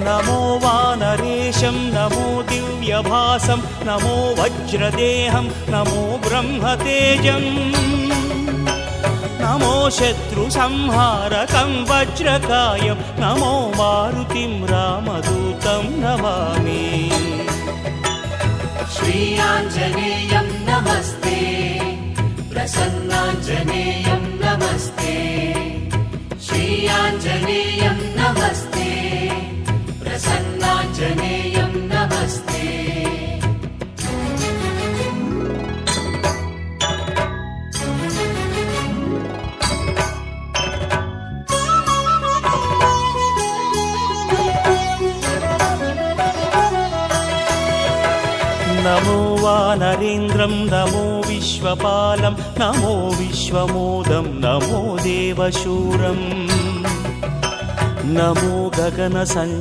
नमो वानरेशं नमो दिव्यभासं नमो वज्रदेहं नमो ब्रह्मतेजम् नमो शत्रुसंहारकं वज्रकायं नमो मारुतिं रामदूतं नमामि। श्रीयाञ्जनेयं नमस्ते प्रसन्नाञ्जनेयं नमस्ते श्रीयाञ्जनेयं नमस्ते प्रसन्नाञ्जनेयं नमस्ते। नमो वानरेन्द्रं नमो विश्वपालं नमो विश्वमोदं नमो देवशूरं नमो गगनसं